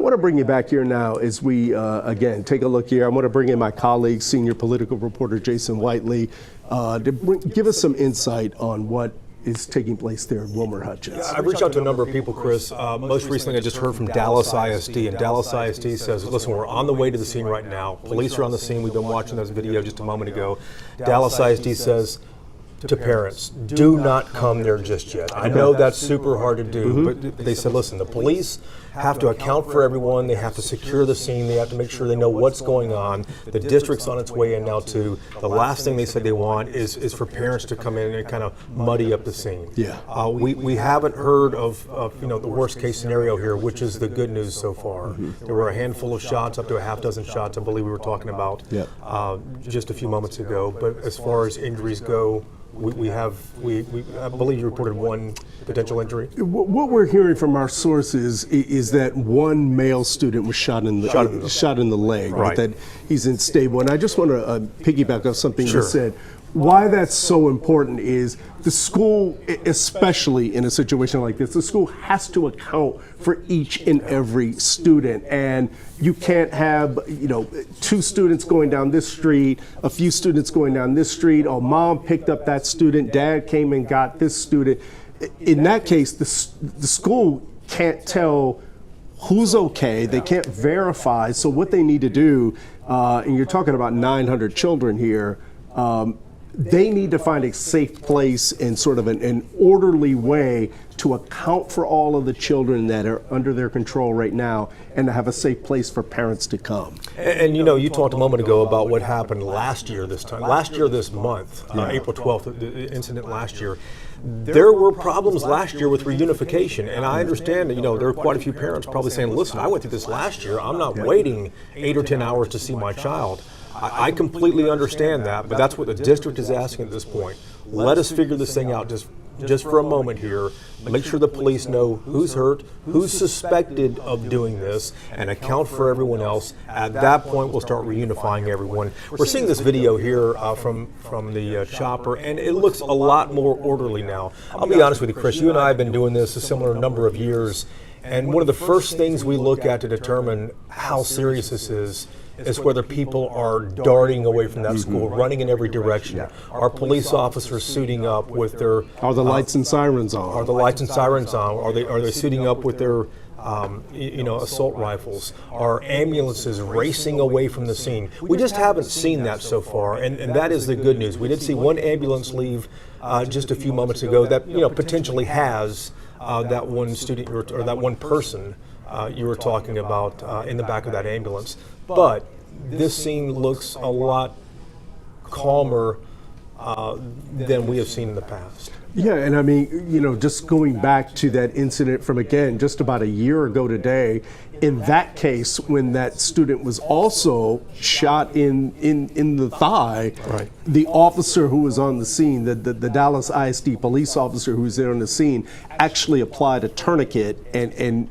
want to bring you back here now as we, again, take a look here. I want to bring in my colleague, senior political reporter Jason Whiteley, to give us some insight on what is taking place there in Wilmer-Hutchins. Yeah, I've reached out to a number of people, Chris. Most recently, I just heard from Dallas ISD, and Dallas ISD says, listen, we're on the way to the scene right now. Police are on the scene. We've been watching this video just a moment ago. Dallas ISD says to parents, do not come there just yet. I know that's super hard to do, but they said, listen, the police have to account for everyone. They have to secure the scene. They have to make sure they know what's going on. The district's on its way in now too. The last thing they said they want is for parents to come in and kind of muddy up the scene. Yeah. We haven't heard of the worst case scenario here, which is the good news so far. There were a handful of shots, up to a half dozen shots, I believe we were talking about just a few moments ago. But as far as injuries go, I believe you reported one potential injury. What we're hearing from our sources is that one male student was shot in the leg, right? That he's unstable. And I just want to piggyback off something you said. Why that's so important is the school, especially in a situation like this, the school has to account for each and every student. And you can't have, two students going down this street, a few students going down this street. Oh, mom picked up that student, dad came and got this student. In that case, the school can't tell who's okay. They can't verify. So what they need to do, and you're talking about 900 children here, they need to find a safe place in sort of an orderly way to account for all of the children that are under their control right now and to have a safe place for parents to come. And you talked a moment ago about what happened last year this month, April 12th, the incident last year. There were problems last year with reunification, and I understand that, there were quite a few parents probably saying, listen, I went through this last year, I'm not waiting 8 or 10 hours to see my child. I completely understand that, but that's what the district is asking at this point. Let us figure this thing out just for a moment here. Make sure the police know who's hurt, who's suspected of doing this, and account for everyone else. At that point, we'll start reunifying everyone. We're seeing this video here from the chopper, and it looks a lot more orderly now. I'll be honest with you, Chris, you and I have been doing this a similar number of years, and one of the first things we look at to determine how serious this is whether people are darting away from that school, running in every direction. Are police officers suiting up with their... Are the lights and sirens on? Are the lights and sirens on? Are they suiting up with their assault rifles? Are ambulances racing away from the scene? We just haven't seen that so far, and that is the good news. We did see one ambulance leave just a few moments ago that potentially has that one student or that one person you were talking about in the back of that ambulance. But this scene looks a lot calmer than we have seen in the past. Yeah, and I mean, just going back to that incident from, again, just about a year ago today, in that case, when that student was also shot in the thigh, the officer who was on the scene, the Dallas ISD police officer who was there on the scene, actually applied a tourniquet and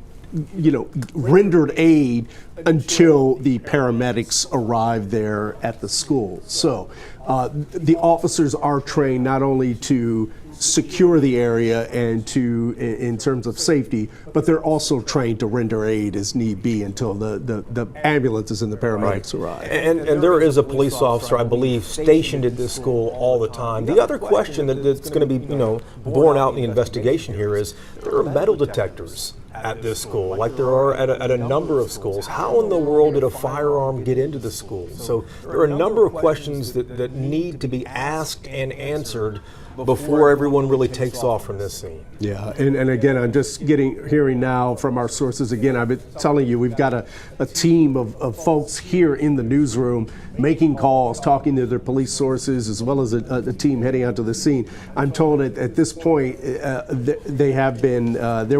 rendered aid until the paramedics arrived there at the school. So the officers are trained not only to secure the area and in terms of safety, but they're also trained to render aid as need be until the ambulances and the paramedics arrive. And there is a police officer, I believe, stationed at this school all the time. The other question that's going to be borne out in the investigation here is there are metal detectors at this school, like there are at a number of schools. How in the world did a firearm get into the school? So there are a number of questions that need to be asked and answered before everyone really takes off from this scene. Yeah, and again, I'm just hearing now from our sources, again, I've been telling you, we've got a team of folks here in the newsroom making calls, talking to their police sources, as well as a team heading out to the scene. I'm told at this point, there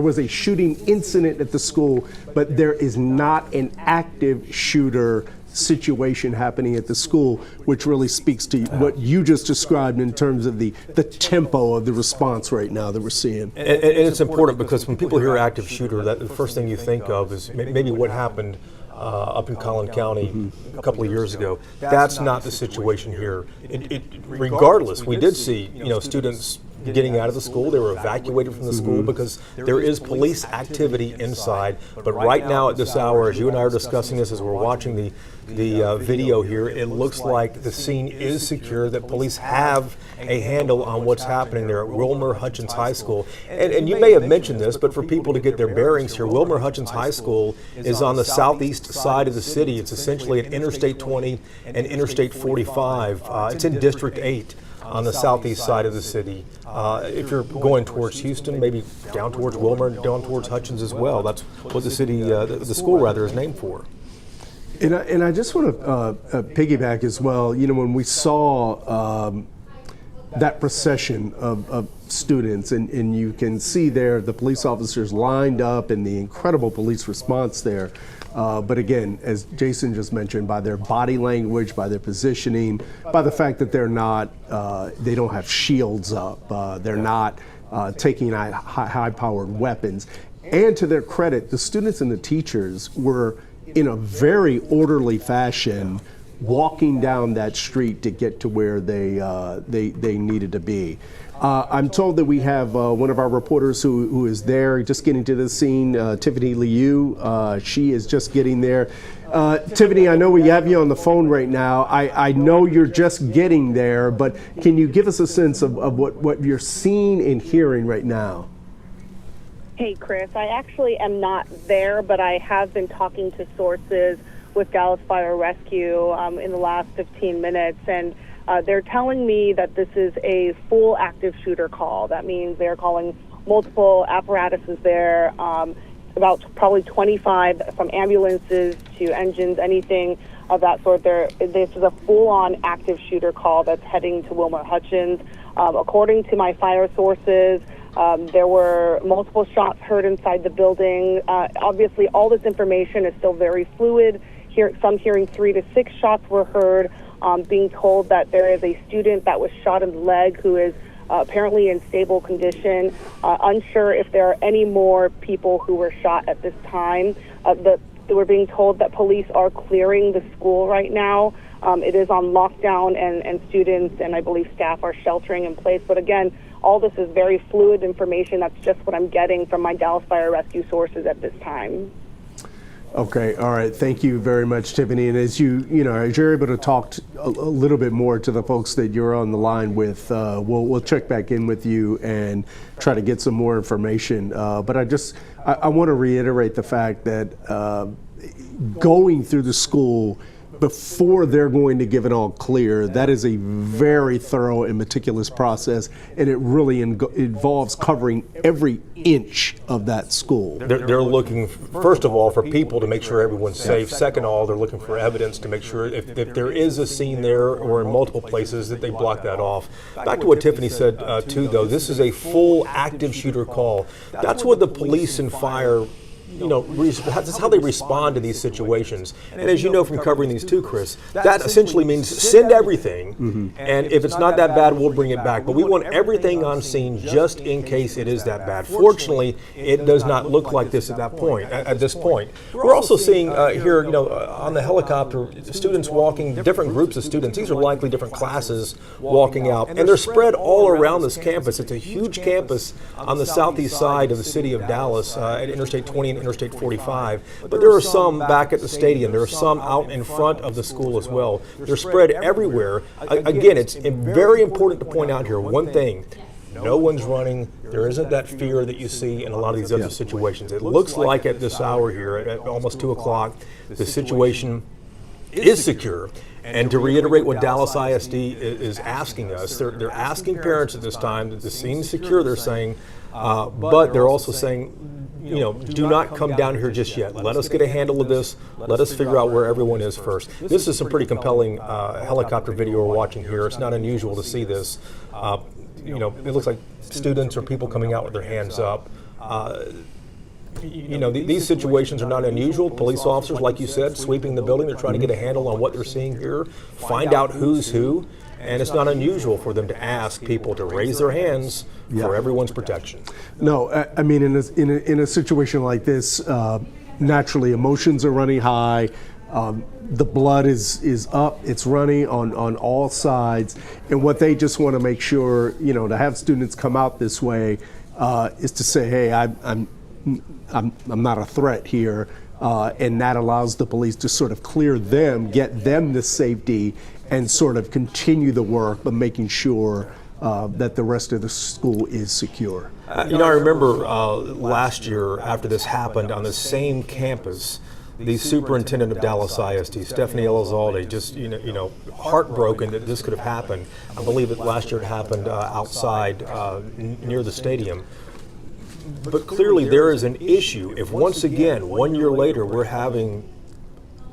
was a shooting incident at the school, but there is not an active shooter situation happening at the school, which really speaks to what you just described in terms of the tempo of the response right now that we're seeing. And it's important because when people hear active shooter, that the first thing you think of is maybe what happened up in Collin County a couple of years ago. That's not the situation here. Regardless, we did see students getting out of the school. They were evacuated from the school because there is police activity inside. But right now at this hour, as you and I are discussing this, as we're watching the video here, it looks like the scene is secure, that police have a handle on what's happening there at Wilmer-Hutchins High School. And you may have mentioned this, but for people to get their bearings here, Wilmer-Hutchins High School is on the southeast side of the city. It's essentially at Interstate 20 and Interstate 45. It's in District 8 on the southeast side of the city. If you're going towards Houston, maybe down towards Wilmer, down towards Hutchins as well. That's what the city, the school rather, is named for. And I just want to piggyback as well. You know, when we saw that procession of students, and you can see there the police officers lined up and the incredible police response there. But again, as Jason just mentioned, by their body language, by their positioning, by the fact that they're not, they don't have shields up, they're not taking high-powered weapons. And to their credit, the students and the teachers were in a very orderly fashion walking down that street to get to where they needed to be. I'm told that we have one of our reporters who is there just getting to the scene, Tiffany Liu. She is just getting there. Tiffany, I know we have you on the phone right now. I know you're just getting there, but can you give us a sense of what you're seeing and hearing right now? Hey, Chris, I actually am not there, but I have been talking to sources with Dallas Fire Rescue in the last 15 minutes, and they're telling me that this is a full active shooter call. That means they're calling multiple apparatuses there, about probably 25, from ambulances to engines, anything of that sort. This is a full-on active shooter call that's heading to Wilmer-Hutchins. According to my fire sources, there were multiple shots heard inside the building. Obviously, all this information is still very fluid. Some hearing 3 to 6 shots were heard. Being told that there is a student that was shot in the leg who is apparently in stable condition. Unsure if there are any more people who were shot at this time. We're being told that police are clearing the school right now. It is on lockdown, and students and I believe staff are sheltering in place. But again, all this is very fluid information. That's just what I'm getting from my Dallas Fire Rescue sources at this time. Okay, all right. Thank you very much, Tiffany. And as you're able to talk a little bit more to the folks that you're on the line with, we'll check back in with you and try to get some more information. But I want to reiterate the fact that going through the school before they're going to give it all clear, that is a very thorough and meticulous process, and it really involves covering every inch of that school. They're looking, first of all, for people to make sure everyone's safe. Second of all, they're looking for evidence to make sure if there is a scene there or in multiple places that they block that off. Back to what Tiffany said, too, though, this is a full active shooter call. That's what the police and fire, that's how they respond to these situations. And as you know from covering these too, Chris, that essentially means send everything, and if it's not that bad, we'll bring it back. But we want everything on scene just in case it is that bad. Fortunately, it does not look like this at this point. We're also seeing here, on the helicopter, students walking, different groups of students. These are likely different classes walking out, and they're spread all around this campus. It's a huge campus on the southeast side of the city of Dallas at Interstate 20 and Interstate 45, but there are some back at the stadium. There are some out in front of the school as well. They're spread everywhere. Again, it's very important to point out here one thing. No one's running. There isn't that fear that you see in a lot of these other situations. It looks like at this hour here, at almost 2 o'clock, the situation is secure. And to reiterate what Dallas ISD is asking us, they're asking parents at this time that the scene's secure, they're saying, but they're also saying, do not come down here just yet. Let us get a handle of this. Let us figure out where everyone is first. This is some pretty compelling helicopter video we're watching here. It's not unusual to see this. It looks like students or people coming out with their hands up. These situations are not unusual. Police officers, like you said, sweeping the building. They're trying to get a handle on what they're seeing here, find out who's who. And it's not unusual for them to ask people to raise their hands for everyone's protection. No, I mean, in a situation like this, naturally emotions are running high. The blood is up, it's running on all sides, and what they just want to make sure, to have students come out this way is to say, hey, I'm not a threat here, and that allows the police to sort of clear them, get them to safety, and sort of continue the work, but making sure that the rest of the school is secure. I remember last year after this happened on the same campus, the superintendent of Dallas ISD, Stephanie Elizalde, just heartbroken that this could have happened. I believe that last year it happened outside near the stadium. But clearly there is an issue if once again 1 year later we're having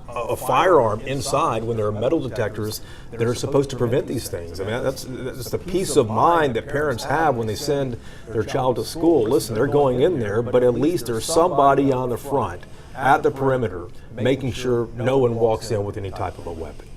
a firearm inside when there are metal detectors that are supposed to prevent these things. I mean, that's the peace of mind that parents have when they send their child to school. Listen, they're going in there, but at least there's somebody on the front at the perimeter making sure no one walks in with any type of a weapon.